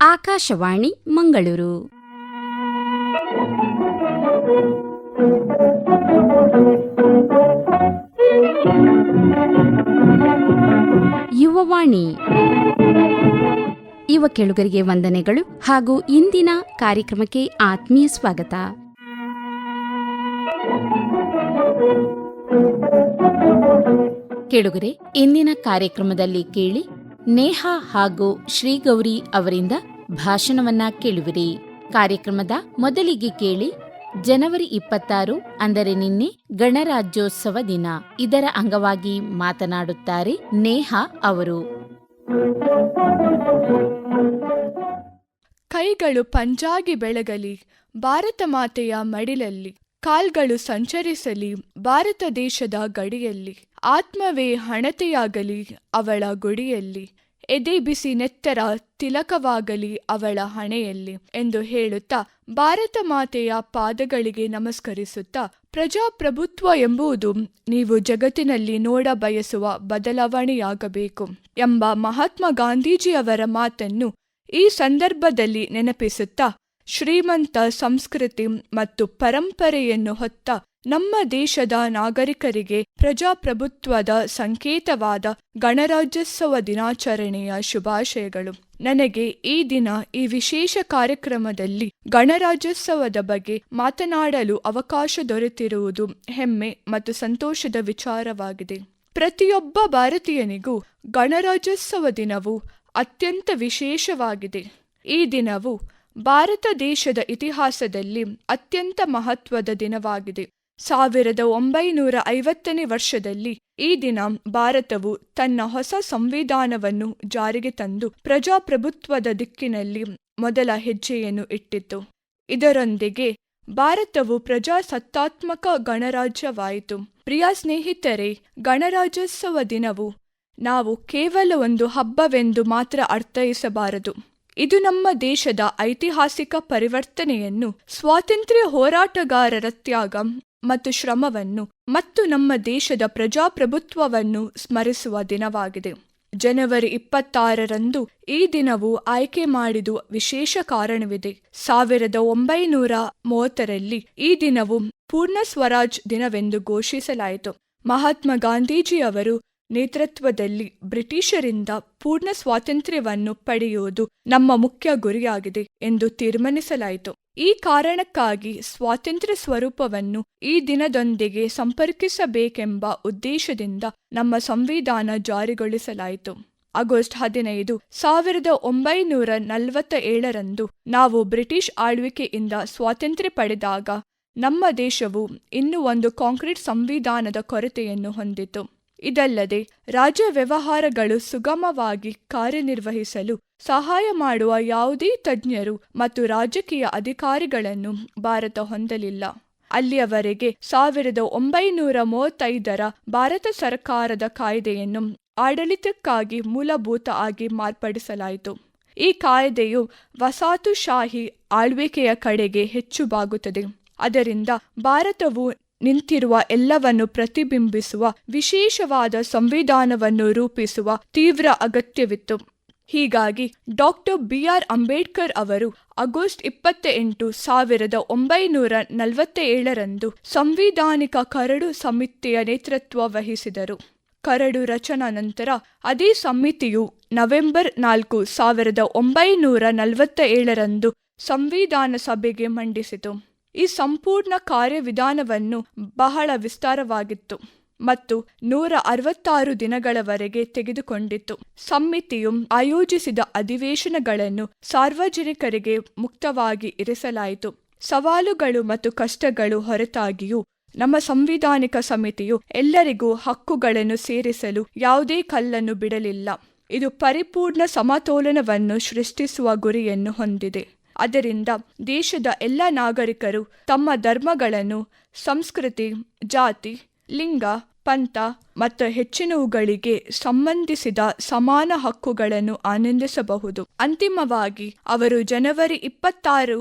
ಆಕಾಶವಾಣಿ ಮಂಗಳೂರು. ಯುವವಾಣಿ. ಯುವ ಕೇಳುಗರಿಗೆ ವಂದನೆಗಳು ಹಾಗೂ ಇಂದಿನ ಕಾರ್ಯಕ್ರಮಕ್ಕೆ ಆತ್ಮೀಯ ಸ್ವಾಗತ. ಕೇಳುಗರೆ, ಇಂದಿನ ಕಾರ್ಯಕ್ರಮದಲ್ಲಿ ಕೇಳಿ ನೇಹಾ ಹಾಗೂ ಶ್ರೀಗೌರಿ ಅವರಿಂದ ಭಾಷಣವನ್ನ ಕೇಳುವಿರಿ. ಕಾರ್ಯಕ್ರಮದ ಮೊದಲಿಗೆ ಕೇಳಿ ಜನವರಿ 26 ಅಂದರೆ ನಿನ್ನೆ ಗಣರಾಜ್ಯೋತ್ಸವ ದಿನ. ಇದರ ಅಂಗವಾಗಿ ಮಾತನಾಡುತ್ತಾರೆ ನೇಹಾ ಅವರು. ಕೈಗಳು ಪಂಜಾಗಿ ಬೆಳಗಲಿ ಭಾರತ ಮಾತೆಯ ಮಡಿಲಲ್ಲಿ, ಕಾಲ್ಗಳು ಸಂಚರಿಸಲಿ ಭಾರತ ದೇಶದ ಗಡಿಯಲ್ಲಿ, ಆತ್ಮವೇ ಹಣತೆಯಾಗಲಿ ಅವಳ ಗುಡಿಯಲ್ಲಿ, ಎದೆ ಬಿಸಿ ನೆತ್ತರ ತಿಲಕವಾಗಲಿ ಅವಳ ಹಣೆಯಲ್ಲಿ ಎಂದು ಹೇಳುತ್ತಾ ಭಾರತ ಮಾತೆಯ ಪಾದಗಳಿಗೆ ನಮಸ್ಕರಿಸುತ್ತಾ, ಪ್ರಜಾಪ್ರಭುತ್ವ ಎಂಬುದು ನೀವು ಜಗತ್ತಿನಲ್ಲಿ ನೋಡ ಬಯಸುವ ಬದಲಾವಣೆಯಾಗಬೇಕು ಎಂಬ ಮಹಾತ್ಮ ಗಾಂಧೀಜಿಯವರ ಮಾತನ್ನು ಈ ಸಂದರ್ಭದಲ್ಲಿ ನೆನಪಿಸುತ್ತಾ, ಶ್ರೀಮಂತ ಸಂಸ್ಕೃತಿ ಮತ್ತು ಪರಂಪರೆಯನ್ನು ಹೊತ್ತ ನಮ್ಮ ದೇಶದ ನಾಗರಿಕರಿಗೆ ಪ್ರಜಾಪ್ರಭುತ್ವದ ಸಂಕೇತವಾದ ಗಣರಾಜ್ಯೋತ್ಸವ ದಿನಾಚರಣೆಯ ಶುಭಾಶಯಗಳು. ನನಗೆ ಈ ದಿನ ಈ ವಿಶೇಷ ಕಾರ್ಯಕ್ರಮದಲ್ಲಿ ಗಣರಾಜ್ಯೋತ್ಸವದ ಬಗ್ಗೆ ಮಾತನಾಡಲು ಅವಕಾಶ ದೊರೆತಿರುವುದು ಹೆಮ್ಮೆ ಮತ್ತು ಸಂತೋಷದ ವಿಚಾರವಾಗಿದೆ. ಪ್ರತಿಯೊಬ್ಬ ಭಾರತೀಯನಿಗೂ ಗಣರಾಜ್ಯೋತ್ಸವ ದಿನವು ಅತ್ಯಂತ ವಿಶೇಷವಾಗಿದೆ. ಈ ದಿನವು ಭಾರತ ದೇಶದ ಇತಿಹಾಸದಲ್ಲಿ ಅತ್ಯಂತ ಮಹತ್ವದ ದಿನವಾಗಿದೆ. 1950ನೇ ವರ್ಷದಲ್ಲಿ ಈ ದಿನ ಭಾರತವು ತನ್ನ ಹೊಸ ಸಂವಿಧಾನವನ್ನು ಜಾರಿಗೆ ತಂದು ಪ್ರಜಾಪ್ರಭುತ್ವದ ದಿಕ್ಕಿನಲ್ಲಿ ಮೊದಲ ಹೆಜ್ಜೆಯನ್ನು ಇಟ್ಟಿತು. ಇದರೊಂದಿಗೆ ಭಾರತವು ಪ್ರಜಾಸತ್ತಾತ್ಮಕ ಗಣರಾಜ್ಯವಾಯಿತು. ಪ್ರಿಯ ಸ್ನೇಹಿತರೆ, ಗಣರಾಜ್ಯೋತ್ಸವ ದಿನವು ನಾವು ಕೇವಲ ಒಂದು ಹಬ್ಬವೆಂದು ಮಾತ್ರ ಅರ್ಥೈಸಬಾರದು. ಇದು ನಮ್ಮ ದೇಶದ ಐತಿಹಾಸಿಕ ಪರಿವರ್ತನೆಯನ್ನು, ಸ್ವಾತಂತ್ರ್ಯ ಹೋರಾಟಗಾರರ ತ್ಯಾಗ ಮತ್ತು ಶ್ರಮವನ್ನು ಮತ್ತು ನಮ್ಮ ದೇಶದ ಪ್ರಜಾಪ್ರಭುತ್ವವನ್ನು ಸ್ಮರಿಸುವ ದಿನವಾಗಿದೆ. ಜನವರಿ 26ರಂದು ಈ ದಿನವು ಆಯ್ಕೆ ಮಾಡಿದ ವಿಶೇಷ ಕಾರಣವಿದೆ. 1930ರಲ್ಲಿ ಈ ದಿನವು ಪೂರ್ಣ ಸ್ವರಾಜ್ ದಿನವೆಂದು ಘೋಷಿಸಲಾಯಿತು. ಮಹಾತ್ಮ ಗಾಂಧೀಜಿಯವರು ನೇತೃತ್ವದಲ್ಲಿ ಬ್ರಿಟಿಷರಿಂದ ಪೂರ್ಣ ಸ್ವಾತಂತ್ರ್ಯವನ್ನು ಪಡೆಯುವುದು ನಮ್ಮ ಮುಖ್ಯ ಗುರಿಯಾಗಿದೆ ಎಂದು ತೀರ್ಮಾನಿಸಲಾಯಿತು. ಈ ಕಾರಣಕ್ಕಾಗಿ ಸ್ವಾತಂತ್ರ್ಯ ಸ್ವರೂಪವನ್ನು ಈ ದಿನದೊಂದಿಗೆ ಸಂಪರ್ಕಿಸಬೇಕೆಂಬ ಉದ್ದೇಶದಿಂದ ನಮ್ಮ ಸಂವಿಧಾನ ಜಾರಿಗೊಳಿಸಲಾಯಿತು. ಆಗಸ್ಟ್ 15, 1947ರಂದು ನಾವು ಬ್ರಿಟಿಷ್ ಆಳ್ವಿಕೆಯಿಂದ ಸ್ವಾತಂತ್ರ್ಯ ಪಡೆದಾಗ ನಮ್ಮ ದೇಶವು ಇನ್ನೂ ಒಂದು ಕಾಂಕ್ರೀಟ್ ಸಂವಿಧಾನದ ಕೊರತೆಯನ್ನು ಹೊಂದಿತು. ಇದಲ್ಲದೆ ರಾಜ್ಯ ವ್ಯವಹಾರಗಳು ಸುಗಮವಾಗಿ ಕಾರ್ಯನಿರ್ವಹಿಸಲು ಸಹಾಯ ಮಾಡುವ ಯಾವುದೇ ತಜ್ಞರು ಮತ್ತು ರಾಜಕೀಯ ಅಧಿಕಾರಿಗಳನ್ನು ಭಾರತ ಹೊಂದಲಿಲ್ಲ. ಅಲ್ಲಿಯವರೆಗೆ 1935ರ ಭಾರತ ಸರ್ಕಾರದ ಕಾಯ್ದೆಯನ್ನು ಆಡಳಿತಕ್ಕಾಗಿ ಮೂಲಭೂತ ಆಗಿ ಮಾರ್ಪಡಿಸಲಾಯಿತು. ಈ ಕಾಯ್ದೆಯು ವಸಾಹತುಶಾಹಿ ಆಳ್ವಿಕೆಯ ಕಡೆಗೆ ಹೆಚ್ಚು ಬಾಗುತ್ತದೆ. ಅದರಿಂದ ಭಾರತವು ನಿಂತಿರುವ ಎಲ್ಲವನ್ನು ಪ್ರತಿಬಿಂಬಿಸುವ ವಿಶೇಷವಾದ ಸಂವಿಧಾನವನ್ನು ರೂಪಿಸುವ ತೀವ್ರ ಅಗತ್ಯವಿತ್ತು. ಹೀಗಾಗಿ ಡಾ.ಬಿ.ಆರ್. ಅಂಬೇಡ್ಕರ್ ಅವರು ಆಗಸ್ಟ್ 28, 1947ರಂದು ಸಂವಿಧಾನಿಕ ಕರಡು ಸಮಿತಿಯ ನೇತೃತ್ವ ವಹಿಸಿದರು. ಕರಡು ರಚನಾ ನಂತರ ಅದೇ ಸಮಿತಿಯು ನವೆಂಬರ್ 4, 1947ರಂದು ಸಂವಿಧಾನ ಸಭೆಗೆ ಮಂಡಿಸಿತು. ಈ ಸಂಪೂರ್ಣ ಕಾರ್ಯವಿಧಾನವನ್ನು ಬಹಳ ವಿಸ್ತಾರವಾಗಿತ್ತು ಮತ್ತು 166 ದಿನಗಳವರೆಗೆ ತೆಗೆದುಕೊಂಡಿತ್ತು. ಸಮಿತಿಯು ಆಯೋಜಿಸಿದ ಅಧಿವೇಶನಗಳನ್ನು ಸಾರ್ವಜನಿಕರಿಗೆ ಮುಕ್ತವಾಗಿ ಇರಿಸಲಾಯಿತು. ಸವಾಲುಗಳು ಮತ್ತು ಕಷ್ಟಗಳು ಹೊರತಾಗಿಯೂ ನಮ್ಮ ಸಂವಿಧಾನಿಕ ಸಮಿತಿಯು ಎಲ್ಲರಿಗೂ ಹಕ್ಕುಗಳನ್ನು ಸೇರಿಸಲು ಯಾವುದೇ ಕಲ್ಲನ್ನು ಬಿಡಲಿಲ್ಲ. ಇದು ಪರಿಪೂರ್ಣ ಸಮತೋಲನವನ್ನು ಸೃಷ್ಟಿಸುವ ಗುರಿಯನ್ನು ಹೊಂದಿದೆ. ಅದರಿಂದ ದೇಶದ ಎಲ್ಲ ನಾಗರಿಕರು ತಮ್ಮ ಧರ್ಮಗಳನ್ನು, ಸಂಸ್ಕೃತಿ, ಜಾತಿ, ಲಿಂಗ, ಪಂಥ ಮತ್ತು ಹೆಚ್ಚಿನವುಗಳಿಗೆ ಸಂಬಂಧಿಸಿದ ಸಮಾನ ಹಕ್ಕುಗಳನ್ನು ಆನಂದಿಸಬಹುದು. ಅಂತಿಮವಾಗಿ ಅವರು ಜನವರಿ 26,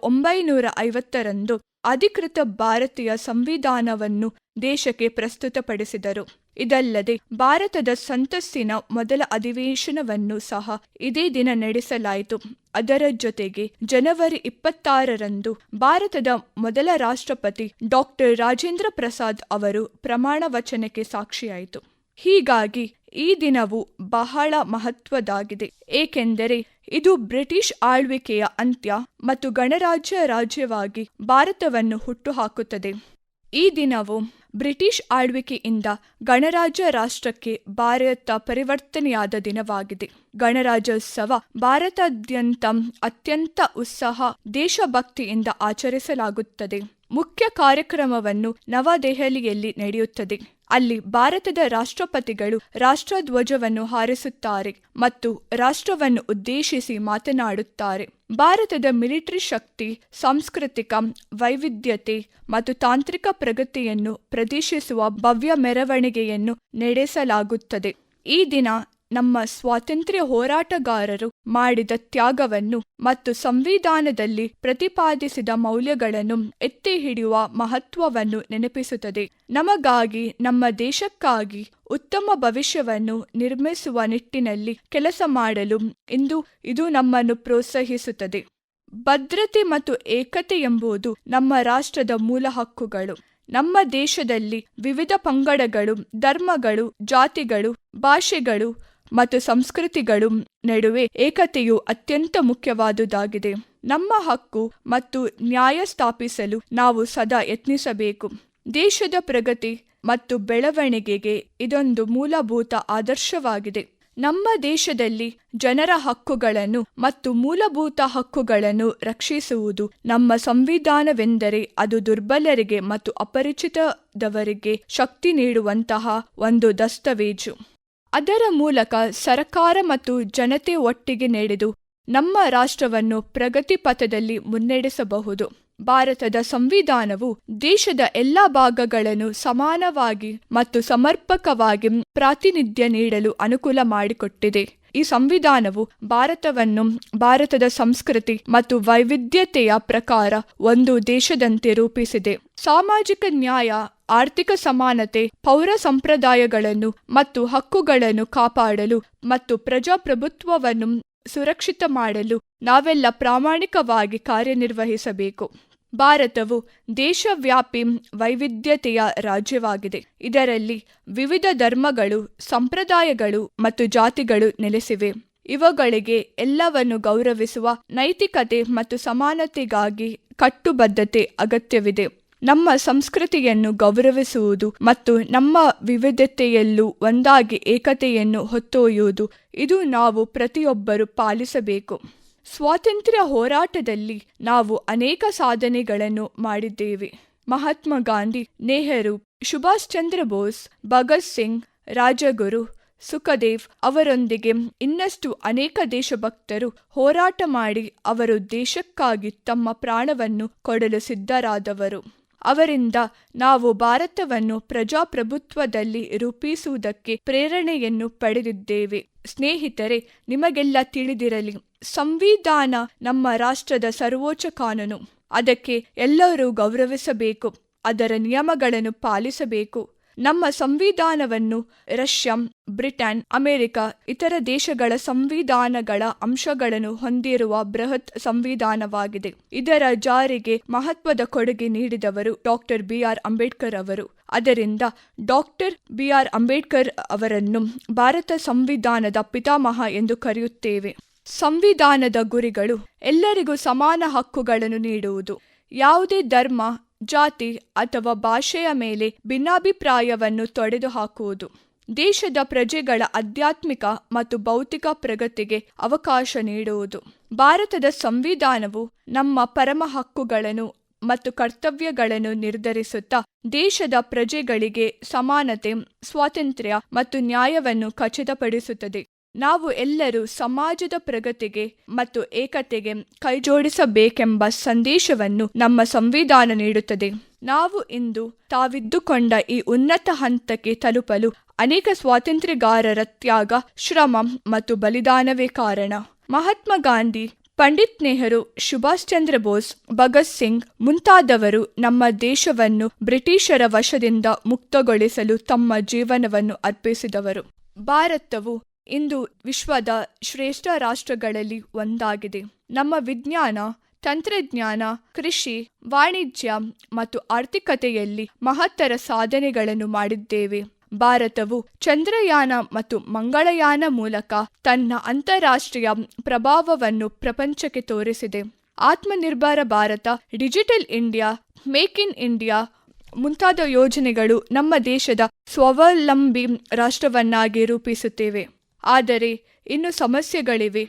1950ರಂದು ಅಧಿಕೃತ ಭಾರತೀಯ ಸಂವಿಧಾನವನ್ನು ದೇಶಕ್ಕೆ ಪ್ರಸ್ತುತಪಡಿಸಿದರು. ಇದಲ್ಲದೆ ಭಾರತದ ಸಂಸತ್ತಿನ ಮೊದಲ ಅಧಿವೇಶನವನ್ನು ಸಹ ಇದೇ ದಿನ ನಡೆಸಲಾಯಿತು. ಅದರ ಜೊತೆಗೆ ಜನವರಿ 26ರಂದು ಭಾರತದ ಮೊದಲ ರಾಷ್ಟ್ರಪತಿ ಡಾಕ್ಟರ್ ರಾಜೇಂದ್ರ ಪ್ರಸಾದ್ ಅವರು ಪ್ರಮಾಣ ವಚನಕ್ಕೆ ಸಾಕ್ಷಿಯಾಯಿತು. ಹೀಗಾಗಿ ಈ ದಿನವು ಬಹಳ ಮಹತ್ವದಾಗಿದೆ, ಏಕೆಂದರೆ ಇದು ಬ್ರಿಟಿಷ್ ಆಳ್ವಿಕೆಯ ಅಂತ್ಯ ಮತ್ತು ಗಣರಾಜ್ಯ ರಾಜ್ಯವಾಗಿ ಭಾರತವನ್ನು ಹುಟ್ಟುಹಾಕುತ್ತದೆ. ಈ ದಿನವು ಬ್ರಿಟಿಷ್ ಆಳ್ವಿಕೆಯಿಂದ ಗಣರಾಜ್ಯ ರಾಷ್ಟ್ರಕ್ಕೆ ಭಾರತ ಪರಿವರ್ತನೆಯಾದ ದಿನವಾಗಿದೆ. ಗಣರಾಜ್ಯೋತ್ಸವ ಭಾರತಾದ್ಯಂತ ಅತ್ಯಂತ ಉತ್ಸಾಹ ದೇಶಭಕ್ತಿಯಿಂದ ಆಚರಿಸಲಾಗುತ್ತದೆ. ಮುಖ್ಯ ಕಾರ್ಯಕ್ರಮವನ್ನು ನವದೆಹಲಿಯಲ್ಲಿ ನಡೆಯುತ್ತದೆ. ಅಲ್ಲಿ ಭಾರತದ ರಾಷ್ಟ್ರಪತಿಗಳು ರಾಷ್ಟ್ರಧ್ವಜವನ್ನು ಹಾರಿಸುತ್ತಾರೆ ಮತ್ತು ರಾಷ್ಟ್ರವನ್ನು ಉದ್ದೇಶಿಸಿ ಮಾತನಾಡುತ್ತಾರೆ. ಭಾರತದ ಮಿಲಿಟರಿ ಶಕ್ತಿ, ಸಾಂಸ್ಕೃತಿಕ ವೈವಿಧ್ಯತೆ ಮತ್ತು ತಾಂತ್ರಿಕ ಪ್ರಗತಿಯನ್ನು ಪ್ರದರ್ಶಿಸುವ ಭವ್ಯ ಮೆರವಣಿಗೆಯನ್ನು ನಡೆಸಲಾಗುತ್ತದೆ. ಈ ದಿನ ನಮ್ಮ ಸ್ವಾತಂತ್ರ್ಯ ಹೋರಾಟಗಾರರು ಮಾಡಿದ ತ್ಯಾಗವನ್ನು ಮತ್ತು ಸಂವಿಧಾನದಲ್ಲಿ ಪ್ರತಿಪಾದಿಸಿದ ಮೌಲ್ಯಗಳನ್ನು ಎತ್ತಿ ಹಿಡಿಯುವ ಮಹತ್ವವನ್ನು ನೆನಪಿಸುತ್ತದೆ. ನಮಗಾಗಿ, ನಮ್ಮ ದೇಶಕ್ಕಾಗಿ ಉತ್ತಮ ಭವಿಷ್ಯವನ್ನು ನಿರ್ಮಿಸುವ ನಿಟ್ಟಿನಲ್ಲಿ ಕೆಲಸ ಮಾಡಲು ಇದು ನಮ್ಮನ್ನು ಪ್ರೋತ್ಸಾಹಿಸುತ್ತದೆ. ಭದ್ರತೆ ಮತ್ತು ಏಕತೆ ಎಂಬುದು ನಮ್ಮ ರಾಷ್ಟ್ರದ ಮೂಲ ಹಕ್ಕುಗಳು. ನಮ್ಮ ದೇಶದಲ್ಲಿ ವಿವಿಧ ಪಂಗಡಗಳು, ಧರ್ಮಗಳು, ಜಾತಿಗಳು, ಭಾಷೆಗಳು ಮತ್ತು ಸಂಸ್ಕೃತಿಗಳು ನಡುವೆ ಏಕತೆಯು ಅತ್ಯಂತ ಮುಖ್ಯವಾದುದಾಗಿದೆ. ನಮ್ಮ ಹಕ್ಕು ಮತ್ತು ನ್ಯಾಯ ಸ್ಥಾಪಿಸಲು ನಾವು ಸದಾ ಯತ್ನಿಸಬೇಕು. ದೇಶದ ಪ್ರಗತಿ ಮತ್ತು ಬೆಳವಣಿಗೆಗೆ ಇದೊಂದು ಮೂಲಭೂತ ಆದರ್ಶವಾಗಿದೆ. ನಮ್ಮ ದೇಶದಲ್ಲಿ ಜನರ ಹಕ್ಕುಗಳನ್ನು ಮತ್ತು ಮೂಲಭೂತ ಹಕ್ಕುಗಳನ್ನು ರಕ್ಷಿಸುವುದು ನಮ್ಮ ಸಂವಿಧಾನವೆಂದರೆ ಅದು ದುರ್ಬಲರಿಗೆ ಮತ್ತು ಅಪರಿಚಿತದವರಿಗೆ ಶಕ್ತಿ ನೀಡುವಂತಹ ಒಂದು ದಸ್ತಾವೇಜು. ಅದರ ಮೂಲಕ ಸರ್ಕಾರ ಮತ್ತು ಜನತೆ ಒಟ್ಟಿಗೆ ನಡೆದು ನಮ್ಮ ರಾಷ್ಟ್ರವನ್ನು ಪ್ರಗತಿ ಪಥದಲ್ಲಿ ಮುನ್ನಡೆಸಬಹುದು. ಭಾರತದ ಸಂವಿಧಾನವು ದೇಶದ ಎಲ್ಲ ಭಾಗಗಳನ್ನು ಸಮಾನವಾಗಿ ಮತ್ತು ಸಮರ್ಪಕವಾಗಿ ಪ್ರಾತಿನಿಧ್ಯ ನೀಡಲು ಅನುಕೂಲ ಮಾಡಿಕೊಟ್ಟಿದೆ. ಈ ಸಂವಿಧಾನವು ಭಾರತವನ್ನು ಭಾರತದ ಸಂಸ್ಕೃತಿ ಮತ್ತು ವೈವಿಧ್ಯತೆಯ ಪ್ರಕಾರ ಒಂದು ದೇಶದಂತೆ ರೂಪಿಸಿದೆ. ಸಾಮಾಜಿಕ ನ್ಯಾಯ, ಆರ್ಥಿಕ ಸಮಾನತೆ, ಪೌರ ಸಂಪ್ರದಾಯಗಳನ್ನು ಮತ್ತು ಹಕ್ಕುಗಳನ್ನು ಕಾಪಾಡಲು ಮತ್ತು ಪ್ರಜಾಪ್ರಭುತ್ವವನ್ನು ಸುರಕ್ಷಿತ ಮಾಡಲು ನಾವೆಲ್ಲ ಪ್ರಾಮಾಣಿಕವಾಗಿ ಕಾರ್ಯನಿರ್ವಹಿಸಬೇಕು. ಭಾರತವು ದೇಶವ್ಯಾಪಿ ವೈವಿಧ್ಯತೆಯ ರಾಜ್ಯವಾಗಿದೆ. ಇದರಲ್ಲಿ ವಿವಿಧ ಧರ್ಮಗಳು, ಸಂಪ್ರದಾಯಗಳು ಮತ್ತು ಜಾತಿಗಳು ನೆಲೆಸಿವೆ. ಇವುಗಳಿಗೆ ಎಲ್ಲವನ್ನು ಗೌರವಿಸುವ ನೈತಿಕತೆ ಮತ್ತು ಸಮಾನತೆಗಾಗಿ ಕಟ್ಟುಬದ್ಧತೆ ಅಗತ್ಯವಿದೆ. ನಮ್ಮ ಸಂಸ್ಕೃತಿಯನ್ನು ಗೌರವಿಸುವುದು ಮತ್ತು ನಮ್ಮ ವಿವಿಧತೆಯಲ್ಲೂ ಒಂದಾಗಿ ಏಕತೆಯನ್ನು ಹೊತ್ತೊಯ್ಯುವುದು ಇದು ನಾವು ಪ್ರತಿಯೊಬ್ಬರೂ ಪಾಲಿಸಬೇಕು. ಸ್ವಾತಂತ್ರ್ಯ ಹೋರಾಟದಲ್ಲಿ ನಾವು ಅನೇಕ ಸಾಧನೆಗಳನ್ನು ಮಾಡಿದ್ದೇವೆ. ಮಹಾತ್ಮ ಗಾಂಧಿ, ನೆಹರು, ಸುಭಾಷ್ ಚಂದ್ರ ಬೋಸ್, ಭಗತ್ ಸಿಂಗ್, ರಾಜಗುರು, ಸುಖದೇವ್ ಅವರೊಂದಿಗೆ ಇನ್ನಷ್ಟು ಅನೇಕ ದೇಶಭಕ್ತರು ಹೋರಾಟ ಮಾಡಿ ಅವರು ದೇಶಕ್ಕಾಗಿ ತಮ್ಮ ಪ್ರಾಣವನ್ನು ಕೊಡಲು ಸಿದ್ಧರಾದವರು. ಅವರಿಂದ ನಾವು ಭಾರತವನ್ನು ಪ್ರಜಾಪ್ರಭುತ್ವದಲ್ಲಿ ರೂಪಿಸುವುದಕ್ಕೆ ಪ್ರೇರಣೆಯನ್ನು ಪಡೆದಿದ್ದೇವೆ. ಸ್ನೇಹಿತರೆ, ನಿಮಗೆಲ್ಲ ತಿಳಿದಿರಲಿ, ಸಂವಿಧಾನ ನಮ್ಮ ರಾಷ್ಟ್ರದ ಸರ್ವೋಚ್ಚ ಕಾನೂನು. ಅದಕ್ಕೆ ಎಲ್ಲರೂ ಗೌರವಿಸಬೇಕು, ಅದರ ನಿಯಮಗಳನ್ನು ಪಾಲಿಸಬೇಕು. ನಮ್ಮ ಸಂವಿಧಾನವನ್ನು ರಷ್ಯಾ, ಬ್ರಿಟನ್, ಅಮೆರಿಕ, ಇತರ ದೇಶಗಳ ಸಂವಿಧಾನಗಳ ಅಂಶಗಳನ್ನು ಹೊಂದಿರುವ ಬೃಹತ್ ಸಂವಿಧಾನವಾಗಿದೆ. ಇದರ ಜಾರಿಗೆ ಮಹತ್ವದ ಕೊಡುಗೆ ನೀಡಿದವರು ಡಾಕ್ಟರ್ ಬಿ.ಆರ್. ಅಂಬೇಡ್ಕರ್ ಅವರು. ಅದರಿಂದ ಡಾಕ್ಟರ್ ಬಿ.ಆರ್. ಅಂಬೇಡ್ಕರ್ ಅವರನ್ನು ಭಾರತ ಸಂವಿಧಾನದ ಪಿತಾಮಹ ಎಂದು ಕರೆಯುತ್ತೇವೆ. ಸಂವಿಧಾನದ ಗುರಿಗಳು ಎಲ್ಲರಿಗೂ ಸಮಾನ ಹಕ್ಕುಗಳನ್ನು ನೀಡುವುದು, ಯಾವುದೇ ಧರ್ಮ, ಜಾತಿ ಅಥವಾ ಭಾಷೆಯ ಮೇಲೆ ಭಿನ್ನಾಭಿಪ್ರಾಯವನ್ನು ತೊಡೆದುಹಾಕುವುದು, ದೇಶದ ಪ್ರಜೆಗಳ ಆಧ್ಯಾತ್ಮಿಕ ಮತ್ತು ಭೌತಿಕ ಪ್ರಗತಿಗೆ ಅವಕಾಶ ನೀಡುವುದು. ಭಾರತದ ಸಂವಿಧಾನವು ನಮ್ಮ ಪರಮ ಹಕ್ಕುಗಳನ್ನು ಮತ್ತು ಕರ್ತವ್ಯಗಳನ್ನು ನಿರ್ಧರಿಸುತ್ತಾ ದೇಶದ ಪ್ರಜೆಗಳಿಗೆ ಸಮಾನತೆ, ಸ್ವಾತಂತ್ರ್ಯ ಮತ್ತು ನ್ಯಾಯವನ್ನು ಖಚಿತಪಡಿಸುತ್ತದೆ. ನಾವು ಎಲ್ಲರೂ ಸಮಾಜದ ಪ್ರಗತಿಗೆ ಮತ್ತು ಏಕತೆಗೆ ಕೈಜೋಡಿಸಬೇಕೆಂಬ ಸಂದೇಶವನ್ನು ನಮ್ಮ ಸಂವಿಧಾನ ನೀಡುತ್ತದೆ. ನಾವು ಇಂದು ತಾವಿದ್ದುಕೊಂಡ ಈ ಉನ್ನತ ಹಂತಕ್ಕೆ ತಲುಪಲು ಅನೇಕ ಸ್ವಾತಂತ್ರ್ಯಗಾರರ ತ್ಯಾಗ, ಶ್ರಮ ಮತ್ತು ಬಲಿದಾನವೇ ಕಾರಣ. ಮಹಾತ್ಮ ಗಾಂಧಿ ಪಂಡಿತ್ ನೆಹರು, ಸುಭಾಷ್ ಚಂದ್ರ ಬೋಸ್, ಭಗತ್ ಸಿಂಗ್ ಮುಂತಾದವರು ನಮ್ಮ ದೇಶವನ್ನು ಬ್ರಿಟಿಷರ ವಶದಿಂದ ಮುಕ್ತಗೊಳಿಸಲು ತಮ್ಮ ಜೀವನವನ್ನು ಅರ್ಪಿಸಿದವರು. ಭಾರತವು ಇಂದು ವಿಶ್ವದ ಶ್ರೇಷ್ಠ ರಾಷ್ಟ್ರಗಳಲ್ಲಿ ಒಂದಾಗಿದೆ. ನಮ್ಮ ವಿಜ್ಞಾನ, ತಂತ್ರಜ್ಞಾನ, ಕೃಷಿ, ವಾಣಿಜ್ಯ ಮತ್ತು ಆರ್ಥಿಕತೆಯಲ್ಲಿ ಮಹತ್ತರ ಸಾಧನೆಗಳನ್ನು ಮಾಡಿದ್ದೇವೆ. ಭಾರತವು ಚಂದ್ರಯಾನ ಮತ್ತು ಮಂಗಳಯಾನ ಮೂಲಕ ತನ್ನ ಅಂತಾರಾಷ್ಟ್ರೀಯ ಪ್ರಭಾವವನ್ನು ಪ್ರಪಂಚಕ್ಕೆ ತೋರಿಸಿದೆ. Atmanirbhar Bharat, digital India, make in India ಮುಂತಾದ ಯೋಜನೆಗಳು ನಮ್ಮ ದೇಶದ ಸ್ವಾವಲಂಬಿ ರಾಷ್ಟ್ರವನ್ನಾಗಿ ರೂಪಿಸುತ್ತೇವೆ. ಆದರೆ ಇನ್ನು ಸಮಸ್ಯೆಗಳಿವೆ.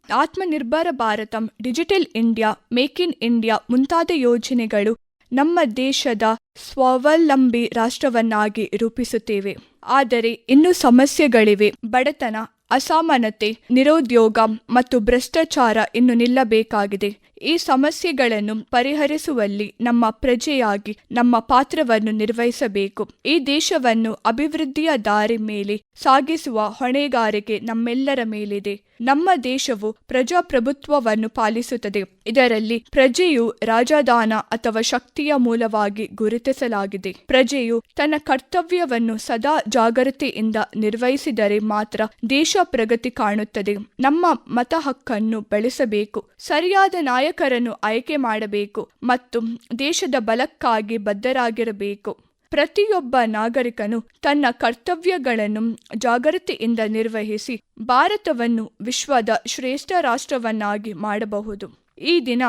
Atmanirbhar Bharat, digital India, make in India ಮುಂತಾದ ಯೋಜನೆಗಳು ನಮ್ಮ ದೇಶದ ಸ್ವಾವಲಂಬಿ ರಾಷ್ಟ್ರವನ್ನಾಗಿ ರೂಪಿಸುತ್ತೇವೆ. ಆದರೆ ಇನ್ನೂ ಸಮಸ್ಯೆಗಳಿವೆ. ಬಡತನ, ಅಸಮಾನತೆ, ನಿರುದ್ಯೋಗ ಮತ್ತು ಭ್ರಷ್ಟಾಚಾರ ಇನ್ನು ನಿಲ್ಲಬೇಕಾಗಿದೆ. ಈ ಸಮಸ್ಯೆಗಳನ್ನು ಪರಿಹರಿಸುವಲ್ಲಿ ನಮ್ಮ ಪ್ರಜೆಯಾಗಿ ನಮ್ಮ ಪಾತ್ರವನ್ನು ನಿರ್ವಹಿಸಬೇಕು. ಈ ದೇಶವನ್ನು ಅಭಿವೃದ್ಧಿಯ ದಾರಿ ಮೇಲೆ ಸಾಗಿಸುವ ಹೊಣೆಗಾರಿಕೆ ನಮ್ಮೆಲ್ಲರ ಮೇಲಿದೆ. ನಮ್ಮ ದೇಶವು ಪ್ರಜಾಪ್ರಭುತ್ವವನ್ನು ಪಾಲಿಸುತ್ತದೆ. ಇದರಲ್ಲಿ ಪ್ರಜೆಯು ರಾಜಧಾನ ಅಥವಾ ಶಕ್ತಿಯ ಮೂಲವಾಗಿ ಗುರುತಿಸಲಾಗಿದೆ. ಪ್ರಜೆಯು ತನ್ನ ಕರ್ತವ್ಯವನ್ನು ಸದಾ ಜಾಗೃತಿಯಿಂದ ನಿರ್ವಹಿಸಿದರೆ ಮಾತ್ರ ದೇಶ ಪ್ರಗತಿ ಕಾಣುತ್ತದೆ. ನಮ್ಮ ಮತ ಹಕ್ಕನ್ನು ಬೆಳೆಸಬೇಕು, ಸರಿಯಾದ ನಾಯಕರನ್ನು ಆಯ್ಕೆ ಮಾಡಬೇಕು ಮತ್ತು ದೇಶದ ಬಲಕ್ಕಾಗಿ ಬದ್ಧರಾಗಿರಬೇಕು. ಪ್ರತಿಯೊಬ್ಬ ನಾಗರಿಕನು ತನ್ನ ಕರ್ತವ್ಯಗಳನ್ನು ಜಾಗೃತಿಯಿಂದ ನಿರ್ವಹಿಸಿ ಭಾರತವನ್ನು ವಿಶ್ವದ ಶ್ರೇಷ್ಠ ರಾಷ್ಟ್ರವನ್ನಾಗಿ ಮಾಡಬಹುದು. ಈ ದಿನ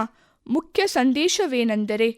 ಮುಖ್ಯ ಸಂದೇಶವೇನೆಂದರೆ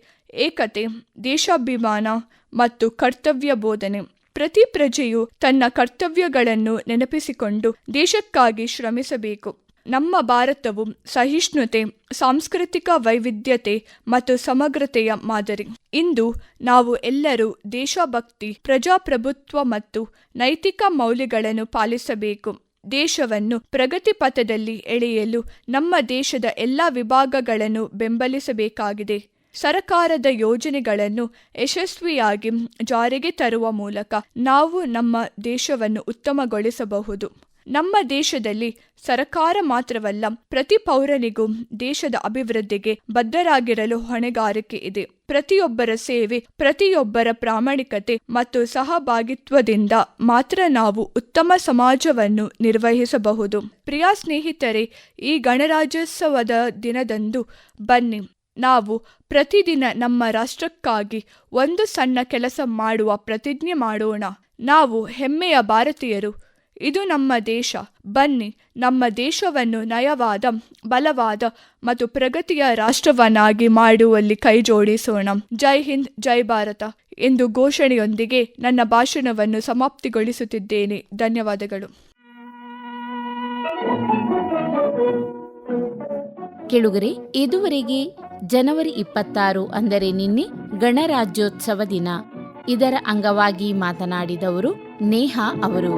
ಏಕತೆ, ದೇಶಾಭಿಮಾನ ಮತ್ತು ಕರ್ತವ್ಯ ಬೋಧನೆ. ಪ್ರತಿ ಪ್ರಜೆಯು ತನ್ನ ಕರ್ತವ್ಯಗಳನ್ನು ನೆನಪಿಸಿಕೊಂಡು ದೇಶಕ್ಕಾಗಿ ಶ್ರಮಿಸಬೇಕು. ನಮ್ಮ ಭಾರತವು ಸಹಿಷ್ಣುತೆ, ಸಾಂಸ್ಕೃತಿಕ ವೈವಿಧ್ಯತೆ ಮತ್ತು ಸಮಗ್ರತೆಯ ಮಾದರಿ. ಇಂದು ನಾವು ಎಲ್ಲರೂ ದೇಶಭಕ್ತಿ, ಪ್ರಜಾಪ್ರಭುತ್ವ ಮತ್ತು ನೈತಿಕ ಮೌಲ್ಯಗಳನ್ನು ಪಾಲಿಸಬೇಕು. ದೇಶವನ್ನು ಪ್ರಗತಿ ಪಥದಲ್ಲಿ ಎಳೆಯಲು ನಮ್ಮ ದೇಶದ ಎಲ್ಲ ವಿಭಾಗಗಳನ್ನು ಬೆಂಬಲಿಸಬೇಕಾಗಿದೆ. ಸರ್ಕಾರದ ಯೋಜನೆಗಳನ್ನು ಯಶಸ್ವಿಯಾಗಿ ಜಾರಿಗೆ ತರುವ ಮೂಲಕ ನಾವು ನಮ್ಮ ದೇಶವನ್ನು ಉತ್ತಮಗೊಳಿಸಬಹುದು. ನಮ್ಮ ದೇಶದಲ್ಲಿ ಸರ್ಕಾರ ಮಾತ್ರವಲ್ಲ, ಪ್ರತಿ ಪೌರನಿಗೂ ದೇಶದ ಅಭಿವೃದ್ಧಿಗೆ ಬದ್ಧರಾಗಿರಲು ಹೊಣೆಗಾರಿಕೆ ಇದೆ. ಪ್ರತಿಯೊಬ್ಬರ ಸೇವೆ, ಪ್ರತಿಯೊಬ್ಬರ ಪ್ರಾಮಾಣಿಕತೆ ಮತ್ತು ಸಹಭಾಗಿತ್ವದಿಂದ ಮಾತ್ರ ನಾವು ಉತ್ತಮ ಸಮಾಜವನ್ನು ನಿರ್ವಹಿಸಬಹುದು. ಪ್ರಿಯ ಸ್ನೇಹಿತರೆ, ಈ ಗಣರಾಜ್ಯೋತ್ಸವದ ದಿನದಂದು ಬನ್ನಿ ನಾವು ಪ್ರತಿದಿನ ನಮ್ಮ ರಾಷ್ಟ್ರಕ್ಕಾಗಿ ಒಂದು ಸಣ್ಣ ಕೆಲಸ ಮಾಡುವ ಪ್ರತಿಜ್ಞೆ ಮಾಡೋಣ. ನಾವು ಹೆಮ್ಮೆಯ ಭಾರತೀಯರು. ಇದು ನಮ್ಮ ದೇಶ. ಬನ್ನಿ ನಮ್ಮ ದೇಶವನ್ನು ನಯವಾದ, ಬಲವಾದ ಮತ್ತು ಪ್ರಗತಿಯ ರಾಷ್ಟ್ರವನ್ನಾಗಿ ಮಾಡುವಲ್ಲಿ ಕೈಜೋಡಿಸೋಣ. ಜೈ ಹಿಂದ್, ಜೈ ಭಾರತ ಎಂದು ಘೋಷಣೆಯೊಂದಿಗೆ ನನ್ನ ಭಾಷಣವನ್ನು ಸಮಾಪ್ತಿಗೊಳಿಸುತ್ತಿದ್ದೇನೆ. ಧನ್ಯವಾದಗಳು. ಕೆಳುಗರೆ, ಇದುವರೆಗೆ ಜನವರಿ 26 ಅಂದರೆ ನಿನ್ನೆ ಗಣರಾಜ್ಯೋತ್ಸವ ದಿನ. ಇದರ ಅಂಗವಾಗಿ ಮಾತನಾಡಿದವರು ನೇಹಾ ಅವರು.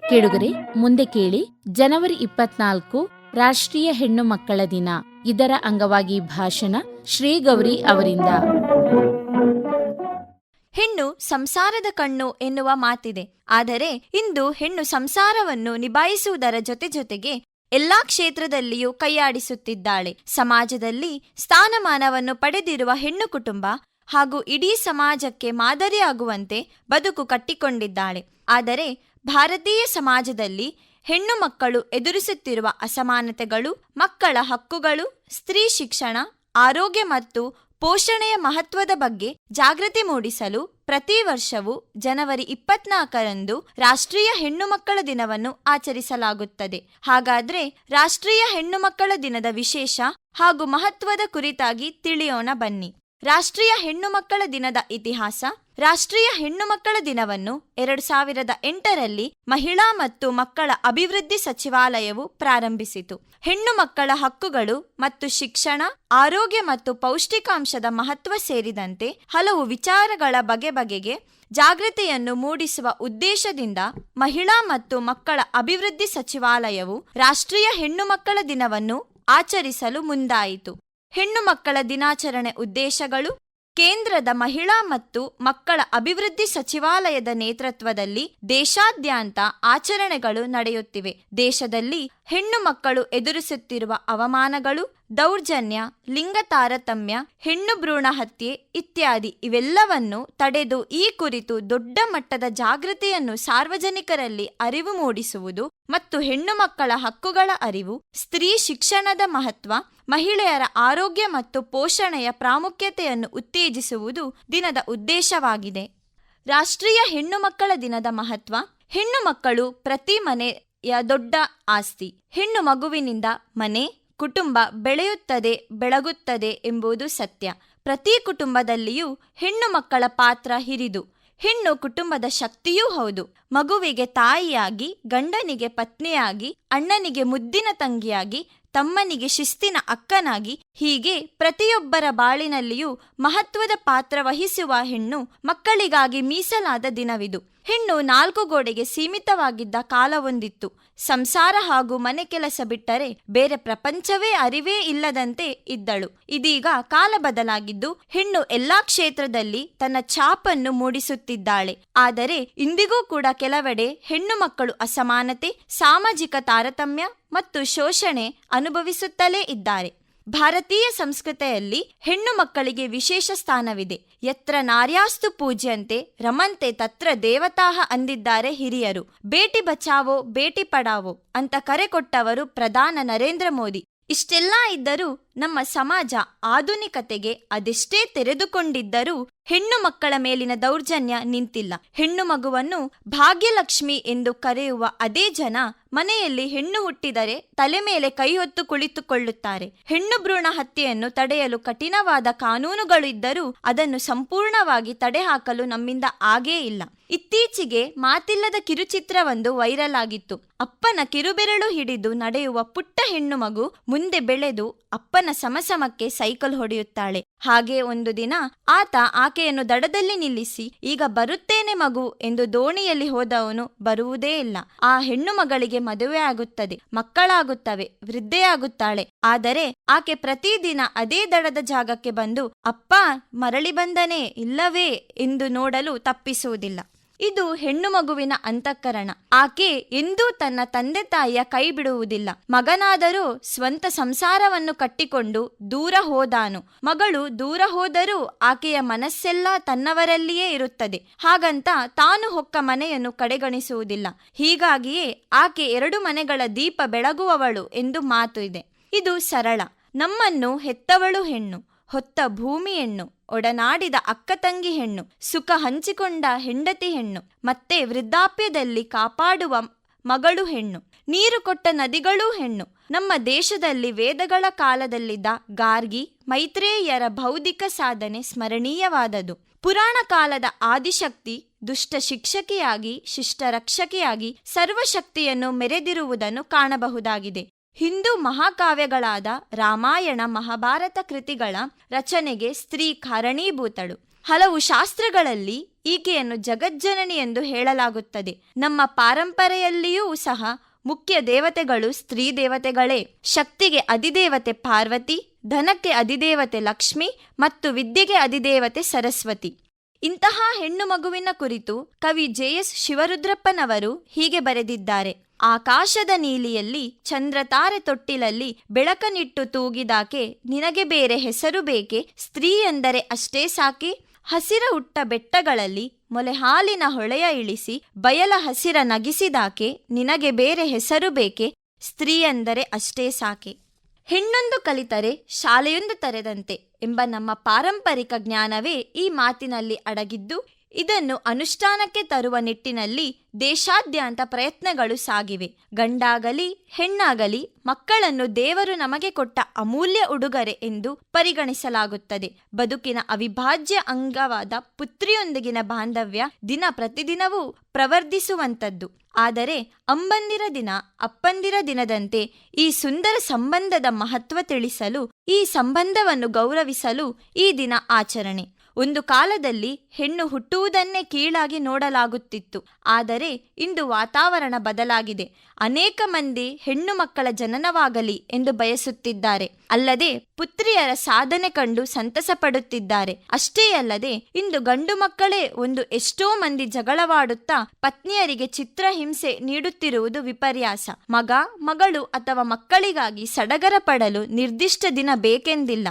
ಕೆಳುಗರೆ, ಮುಂದೆ ಕೇಳಿ ಜನವರಿ 24 ರಾಷ್ಟ್ರೀಯ ಹೆಣ್ಣು ಮಕ್ಕಳ ದಿನ. ಇದರ ಅಂಗವಾಗಿ ಭಾಷಣ ಶ್ರೀಗೌರಿ ಅವರಿಂದ. ಹೆಣ್ಣು ಸಂಸಾರದ ಕಣ್ಣು ಎನ್ನುವ ಮಾತಿದೆ. ಆದರೆ ಇಂದು ಹೆಣ್ಣು ಸಂಸಾರವನ್ನು ನಿಭಾಯಿಸುವುದರ ಜೊತೆಗೆ ಎಲ್ಲಾ ಕ್ಷೇತ್ರದಲ್ಲಿಯೂ ಕೈಯಾಡಿಸುತ್ತಿದ್ದಾಳೆ. ಸಮಾಜದಲ್ಲಿ ಸ್ಥಾನಮಾನವನ್ನು ಪಡೆದಿರುವ ಹೆಣ್ಣು ಕುಟುಂಬ ಹಾಗೂ ಇಡೀ ಸಮಾಜಕ್ಕೆ ಮಾದರಿಯಾಗುವಂತೆ ಬದುಕು ಕಟ್ಟಿಕೊಂಡಿದ್ದಾಳೆ. ಆದರೆ ಭಾರತೀಯ ಸಮಾಜದಲ್ಲಿ ಹೆಣ್ಣು ಮಕ್ಕಳು ಎದುರಿಸುತ್ತಿರುವ ಅಸಮಾನತೆಗಳು, ಮಕ್ಕಳ ಹಕ್ಕುಗಳು, ಸ್ತ್ರೀ ಶಿಕ್ಷಣ, ಆರೋಗ್ಯ ಮತ್ತು ಪೋಷಣೆಯ ಮಹತ್ವದ ಬಗ್ಗೆ ಜಾಗೃತಿ ಮೂಡಿಸಲು ಪ್ರತಿ ವರ್ಷವೂ ಜನವರಿ 24ರಂದು ರಾಷ್ಟ್ರೀಯ ಹೆಣ್ಣು ಮಕ್ಕಳ ದಿನವನ್ನು ಆಚರಿಸಲಾಗುತ್ತದೆ. ಹಾಗಾದ್ರೆ ರಾಷ್ಟ್ರೀಯ ಹೆಣ್ಣು ಮಕ್ಕಳ ದಿನದ ವಿಶೇಷ ಹಾಗೂ ಮಹತ್ವದ ಕುರಿತಾಗಿ ತಿಳಿಯೋಣ ಬನ್ನಿ. ರಾಷ್ಟ್ರೀಯ ಹೆಣ್ಣು ಮಕ್ಕಳ ದಿನದ ಇತಿಹಾಸ. ರಾಷ್ಟ್ರೀಯ ಹೆಣ್ಣು ಮಕ್ಕಳ ದಿನವನ್ನು 2008ರಲ್ಲಿ ಮಹಿಳಾ ಮತ್ತು ಮಕ್ಕಳ ಅಭಿವೃದ್ಧಿ ಸಚಿವಾಲಯವು ಪ್ರಾರಂಭಿಸಿತು. ಹೆಣ್ಣು ಮಕ್ಕಳ ಹಕ್ಕುಗಳು ಮತ್ತು ಶಿಕ್ಷಣ, ಆರೋಗ್ಯ ಮತ್ತು ಪೌಷ್ಟಿಕಾಂಶದ ಮಹತ್ವ ಸೇರಿದಂತೆ ಹಲವು ವಿಚಾರಗಳ ಬಗೆಗೆ ಜಾಗೃತಿಯನ್ನು ಮೂಡಿಸುವ ಉದ್ದೇಶದಿಂದ ಮಹಿಳಾ ಮತ್ತು ಮಕ್ಕಳ ಅಭಿವೃದ್ಧಿ ಸಚಿವಾಲಯವು ರಾಷ್ಟ್ರೀಯ ಹೆಣ್ಣು ಮಕ್ಕಳ ದಿನವನ್ನು ಆಚರಿಸಲು ಮುಂದಾಯಿತು. ಹೆಣ್ಣು ಮಕ್ಕಳ ದಿನಾಚರಣೆ ಉದ್ದೇಶಗಳು. ಕೇಂದ್ರದ ಮಹಿಳಾ ಮತ್ತು ಮಕ್ಕಳ ಅಭಿವೃದ್ಧಿ ಸಚಿವಾಲಯದ ನೇತೃತ್ವದಲ್ಲಿ ದೇಶಾದ್ಯಂತ ಆಚರಣೆಗಳು ನಡೆಯುತ್ತಿವೆ. ದೇಶದಲ್ಲಿ ಹೆಣ್ಣು ಮಕ್ಕಳು ಎದುರಿಸುತ್ತಿರುವ ಅವಮಾನಗಳು, ದೌರ್ಜನ್ಯ, ಲಿಂಗ ತಾರತಮ್ಯ, ಹೆಣ್ಣು ಭ್ರೂಣ ಹತ್ಯೆ ಇತ್ಯಾದಿ ಇವೆಲ್ಲವನ್ನು ತಡೆದು ಈ ಕುರಿತು ದೊಡ್ಡ ಮಟ್ಟದ ಜಾಗೃತಿಯನ್ನು ಸಾರ್ವಜನಿಕರಲ್ಲಿ ಅರಿವು ಮೂಡಿಸುವುದು ಮತ್ತು ಹೆಣ್ಣು ಮಕ್ಕಳ ಹಕ್ಕುಗಳ ಅರಿವು, ಸ್ತ್ರೀ ಶಿಕ್ಷಣದ ಮಹತ್ವ, ಮಹಿಳೆಯರ ಆರೋಗ್ಯ ಮತ್ತು ಪೋಷಣೆಯ ಪ್ರಾಮುಖ್ಯತೆಯನ್ನು ಉತ್ತೇಜಿಸುವುದು ದಿನದ ಉದ್ದೇಶವಾಗಿದೆ. ರಾಷ್ಟ್ರೀಯ ಹೆಣ್ಣು ಮಕ್ಕಳ ದಿನದ ಮಹತ್ವ. ಹೆಣ್ಣು ಮಕ್ಕಳು ಪ್ರತಿ ಮನೆಯ ದೊಡ್ಡ ಆಸ್ತಿ. ಹೆಣ್ಣು ಮಗುವಿನಿಂದ ಮನೆ, ಕುಟುಂಬ ಬೆಳೆಯುತ್ತದೆ, ಬೆಳಗುತ್ತದೆ ಎಂಬುದು ಸತ್ಯ. ಪ್ರತಿ ಕುಟುಂಬದಲ್ಲಿಯೂ ಹೆಣ್ಣು ಮಕ್ಕಳ ಪಾತ್ರ ಹಿರಿದು. ಹೆಣ್ಣು ಕುಟುಂಬದ ಶಕ್ತಿಯೂ ಹೌದು. ಮಗುವಿಗೆ ತಾಯಿಯಾಗಿ, ಗಂಡನಿಗೆ ಪತ್ನಿಯಾಗಿ, ಅಣ್ಣನಿಗೆ ಮುದ್ದಿನ ತಂಗಿಯಾಗಿ, ತಮ್ಮನಿಗೆ ಶಿಸ್ತಿನ ಅಕ್ಕನಾಗಿ, ಹೀಗೆ ಪ್ರತಿಯೊಬ್ಬರ ಬಾಳಿನಲ್ಲಿಯೂ ಮಹತ್ವದ ಪಾತ್ರ ವಹಿಸುವ ಹೆಣ್ಣು ಮಕ್ಕಳಿಗಾಗಿ ಮೀಸಲಾದ ದಿನವಿದು. ಹೆಣ್ಣು 4 ಗೋಡೆಗೆ ಸೀಮಿತವಾಗಿದ್ದ ಕಾಲವೊಂದಿತ್ತು. ಸಂಸಾರ ಹಾಗೂ ಮನೆ ಕೆಲಸ ಬಿಟ್ಟರೆ ಬೇರೆ ಪ್ರಪಂಚವೇ ಅರಿವೇ ಇಲ್ಲದಂತೆ ಇದ್ದಳು. ಇದೀಗ ಕಾಲ ಬದಲಾಗಿದ್ದು ಹೆಣ್ಣು ಎಲ್ಲಾ ಕ್ಷೇತ್ರದಲ್ಲಿ ತನ್ನ ಛಾಪನ್ನು ಮೂಡಿಸುತ್ತಿದ್ದಾಳೆ. ಆದರೆ ಇಂದಿಗೂ ಕೂಡ ಕೆಲವೆಡೆ ಹೆಣ್ಣು ಮಕ್ಕಳು ಅಸಮಾನತೆ, ಸಾಮಾಜಿಕ ತಾರತಮ್ಯ ಮತ್ತು ಶೋಷಣೆ ಅನುಭವಿಸುತ್ತಲೇ ಇದ್ದಾರೆ. ಭಾರತೀಯ ಸಂಸ್ಕೃತಿಯಲ್ಲಿ ಹೆಣ್ಣು ಮಕ್ಕಳಿಗೆ ವಿಶೇಷ ಸ್ಥಾನವಿದೆ. ಯತ್ರ ನಾರ್ಯಾಸ್ತು ಪೂಜ್ಯಂತೆ ರಮಂತೆ ತತ್ರ ದೇವತಾಹ ಅಂದಿದ್ದಾರೆ ಹಿರಿಯರು. ಬೇಟಿ ಬಚಾವೋ ಬೇಟಿ ಪಡಾವೋ ಅಂತ ಕರೆ ಕೊಟ್ಟವರು ಪ್ರಧಾನ ನರೇಂದ್ರ ಮೋದಿ. ಇಷ್ಟೆಲ್ಲ ಇದ್ದರೂ ನಮ್ಮ ಸಮಾಜ ಆಧುನಿಕತೆಗೆ ಅದೆಷ್ಟೇ ತೆರೆದುಕೊಂಡಿದ್ದರೂ ಹೆಣ್ಣು ಮಕ್ಕಳ ಮೇಲಿನ ದೌರ್ಜನ್ಯ ನಿಂತಿಲ್ಲ. ಹೆಣ್ಣು ಮಗುವನ್ನು ಭಾಗ್ಯಲಕ್ಷ್ಮಿ ಎಂದು ಕರೆಯುವ ಅದೇ ಜನ ಮನೆಯಲ್ಲಿ ಹೆಣ್ಣು ಹುಟ್ಟಿದರೆ ತಲೆ ಮೇಲೆ ಕೈ ಹೊತ್ತು ಕುಳಿತುಕೊಳ್ಳುತ್ತಾರೆ. ಹೆಣ್ಣು ಭ್ರೂಣ ಹತ್ಯೆಯನ್ನು ತಡೆಯಲು ಕಠಿಣವಾದ ಕಾನೂನುಗಳು ಇದ್ದರೂ ಅದನ್ನು ಸಂಪೂರ್ಣವಾಗಿ ತಡೆಹಾಕಲು ನಮ್ಮಿಂದ ಆಗೇ ಇಲ್ಲ. ಇತ್ತೀಚೆಗೆ ಮಾತಿಲ್ಲದ ಕಿರುಚಿತ್ರವೊಂದು ವೈರಲ್ ಆಗಿತ್ತು. ಅಪ್ಪನ ಕಿರುಬೆರಳು ಹಿಡಿದು ನಡೆಯುವ ಪುಟ್ಟ ಹೆಣ್ಣು ಮಗು ಮುಂದೆ ಬೆಳೆದು ಅಪ್ಪನ ಸಮಸಮಕ್ಕೆ ಸೈಕಲ್ ಹೊಡೆಯುತ್ತಾಳೆ. ಹಾಗೆ ಒಂದು ದಿನ ಆತ ಆಕೆಯನ್ನು ದಡದಲ್ಲಿ ನಿಲ್ಲಿಸಿ, ಈಗ ಬರುತ್ತೇನೆ ಮಗು ಎಂದು ದೋಣಿಯಲ್ಲಿ ಹೋದವನು ಬರುವುದೇ ಇಲ್ಲ. ಆ ಹೆಣ್ಣು ಮಗಳಿಗೆ ಮದುವೆ ಆಗುತ್ತದೆ, ಮಕ್ಕಳಾಗುತ್ತವೆ, ವೃದ್ಧೆಯಾಗುತ್ತಾಳೆ. ಆದರೆ ಆಕೆ ಪ್ರತಿದಿನ ಅದೇ ದಡದ ಜಾಗಕ್ಕೆ ಬಂದು ಅಪ್ಪ ಮರಳಿ ಬಂದನೇ ಇಲ್ಲವೇ ಎಂದು ನೋಡಲು ತಪ್ಪಿಸುವುದಿಲ್ಲ. ಇದು ಹೆಣ್ಣು ಮಗುವಿನ ಅಂತಃಕರಣ. ಆಕೆ ಎಂದೂ ತನ್ನ ತಂದೆ ತಾಯಿಯ ಕೈ ಬಿಡುವುದಿಲ್ಲ. ಮಗನಾದರೂ ಸ್ವಂತ ಸಂಸಾರವನ್ನು ಕಟ್ಟಿಕೊಂಡು ದೂರ ಹೋದಾನು. ಮಗಳು ದೂರ ಹೋದರೂ ಆಕೆಯ ಮನಸ್ಸೆಲ್ಲ ತನ್ನವರಲ್ಲಿಯೇ ಇರುತ್ತದೆ. ಹಾಗಂತ ತಾನು ಹೊಕ್ಕ ಮನೆಯನ್ನು ಕಡೆಗಣಿಸುವುದಿಲ್ಲ. ಹೀಗಾಗಿಯೇ ಆಕೆ 2 ಮನೆಗಳ ದೀಪ ಬೆಳಗುವವಳು ಎಂದು ಮಾತು ಇದೆ. ಇದು ಸರಳ. ನಮ್ಮನ್ನು ಹೆತ್ತವಳು ಹೆಣ್ಣು, ಹೊತ್ತ ಭೂಮಿ ಹೆಣ್ಣು, ಒಡನಾಡಿದ ಅಕ್ಕ ತಂಗಿ ಹೆಣ್ಣು, ಸುಖ ಹಂಚಿಕೊಂಡ ಹೆಂಡತಿ ಹೆಣ್ಣು, ಮತ್ತೆ ವೃದ್ಧಾಪ್ಯದಲ್ಲಿ ಕಾಪಾಡುವ ಮಗಳು ಹೆಣ್ಣು, ನೀರು ಕೊಟ್ಟ ನದಿಗಳೂ ಹೆಣ್ಣು. ನಮ್ಮ ದೇಶದಲ್ಲಿ ವೇದಗಳ ಕಾಲದಲ್ಲಿದ್ದ ಗಾರ್ಗಿ, ಮೈತ್ರೇಯರ ಬೌದ್ಧಿಕ ಸಾಧನೆ ಸ್ಮರಣೀಯವಾದದು. ಪುರಾಣ ಕಾಲದ ಆದಿಶಕ್ತಿ ದುಷ್ಟ ಶಿಕ್ಷಕಿಯಾಗಿ, ಶಿಷ್ಟ ರಕ್ಷಕಿಯಾಗಿ ಸರ್ವಶಕ್ತಿಯನ್ನು ಮೆರೆದಿರುವುದನ್ನು ಕಾಣಬಹುದಾಗಿದೆ. ಹಿಂದೂ ಮಹಾಕಾವ್ಯಗಳಾದ ರಾಮಾಯಣ, ಮಹಾಭಾರತ ಕೃತಿಗಳ ರಚನೆಗೆ ಸ್ತ್ರೀ ಕಾರಣೀಭೂತಳು. ಹಲವು ಶಾಸ್ತ್ರಗಳಲ್ಲಿ ಈಕೆಯನ್ನು ಜಗಜ್ಜನನಿ ಎಂದು ಹೇಳಲಾಗುತ್ತದೆ. ನಮ್ಮ ಪರಂಪರೆಯಲ್ಲಿಯೂ ಸಹ ಮುಖ್ಯ ದೇವತೆಗಳು ಸ್ತ್ರೀ ದೇವತೆಗಳೇ. ಶಕ್ತಿಗೆ ಅಧಿದೇವತೆ ಪಾರ್ವತಿ, ಧನಕ್ಕೆ ಅಧಿದೇವತೆ ಲಕ್ಷ್ಮಿ ಮತ್ತು ವಿದ್ಯೆಗೆ ಅಧಿದೇವತೆ ಸರಸ್ವತಿ. ಇಂತಹ ಹೆಣ್ಣು ಮಗುವಿನ ಕುರಿತು ಕವಿ ಜೆ.ಎಸ್. ಶಿವರುದ್ರಪ್ಪನವರು ಹೀಗೆ ಬರೆದಿದ್ದಾರೆ. ಆಕಾಶದ ನೀಲಿಯಲ್ಲಿ ಚಂದ್ರತಾರೆ ತೊಟ್ಟಿಲಲ್ಲಿ ಬೆಳಕನಿಟ್ಟು ತೂಗಿದಾಕೆ, ನಿನಗೆ ಬೇರೆ ಹೆಸರು ಬೇಕೆ, ಸ್ತ್ರೀ ಎಂದರೆ ಅಷ್ಟೇ ಸಾಕೆ. ಹಸಿರ ಹುಟ್ಟ ಬೆಟ್ಟಗಳಲ್ಲಿ ಮೊಲೆ ಹಾಲಿನ ಹೊಳೆಯ ಇಳಿಸಿ ಬಯಲ ಹಸಿರ ನಗಿಸಿದಾಕೆ, ನಿನಗೆ ಬೇರೆ ಹೆಸರು ಬೇಕೆ, ಸ್ತ್ರೀ ಎಂದರೆ ಅಷ್ಟೇ ಸಾಕೆ. ಹೆಣ್ಣೊಂದು ಕಲಿತರೆ ಶಾಲೆಯೊಂದು ತೆರೆದಂತೆ ಎಂಬ ನಮ್ಮ ಪಾರಂಪರಿಕ ಜ್ಞಾನವೇ ಈ ಮಾತಿನಲ್ಲಿ ಅಡಗಿದ್ದು, ಇದನ್ನು ಅನುಷ್ಠಾನಕ್ಕೆ ತರುವ ನಿಟ್ಟಿನಲ್ಲಿ ದೇಶಾದ್ಯಂತ ಪ್ರಯತ್ನಗಳು ಸಾಗಿವೆ. ಗಂಡಾಗಲಿ ಹೆಣ್ಣಾಗಲಿ ಮಕ್ಕಳನ್ನು ದೇವರು ನಮಗೆ ಕೊಟ್ಟ ಅಮೂಲ್ಯ ಉಡುಗೊರೆ ಎಂದು ಪರಿಗಣಿಸಲಾಗುತ್ತದೆ. ಬದುಕಿನ ಅವಿಭಾಜ್ಯ ಅಂಗವಾದ ಪುತ್ರಿಯೊಂದಿಗಿನ ಬಾಂಧವ್ಯ ದಿನ ಪ್ರತಿದಿನವೂ ಪ್ರವರ್ಧಿಸುವಂಥದ್ದು. ಆದರೆ ಅಂಬಂದಿರ ದಿನ, ಅಪ್ಪಂದಿರ ದಿನದಂತೆ ಈ ಸುಂದರ ಸಂಬಂಧದ ಮಹತ್ವ ತಿಳಿಸಲು, ಈ ಸಂಬಂಧವನ್ನು ಗೌರವಿಸಲು ಈ ದಿನ ಆಚರಣೆ. ಒಂದು ಕಾಲದಲ್ಲಿ ಹೆಣ್ಣು ಹುಟ್ಟುವುದನ್ನೇ ಕೀಳಾಗಿ ನೋಡಲಾಗುತ್ತಿತ್ತು. ಆದರೆ ಇಂದು ವಾತಾವರಣ ಬದಲಾಗಿದೆ. ಅನೇಕ ಮಂದಿ ಹೆಣ್ಣು ಮಕ್ಕಳ ಜನನವಾಗಲಿ ಎಂದು ಬಯಸುತ್ತಿದ್ದಾರೆ. ಅಲ್ಲದೆ ಪುತ್ರಿಯರ ಸಾಧನೆ ಕಂಡು ಸಂತಸ ಪಡುತ್ತಿದ್ದಾರೆ. ಅಷ್ಟೇ ಅಲ್ಲದೆ ಇಂದು ಗಂಡು ಮಕ್ಕಳೇ ಎಷ್ಟೋ ಮಂದಿ ಜಗಳವಾಡುತ್ತಾ ಪತ್ನಿಯರಿಗೆ ಚಿತ್ರಹಿಂಸೆ ನೀಡುತ್ತಿರುವುದು ವಿಪರ್ಯಾಸ. ಮಗ, ಮಗಳು ಅಥವಾ ಮಕ್ಕಳಿಗಾಗಿ ಸಡಗರ ಪಡಲು ನಿರ್ದಿಷ್ಟ ದಿನ ಬೇಕೆಂದಿಲ್ಲ.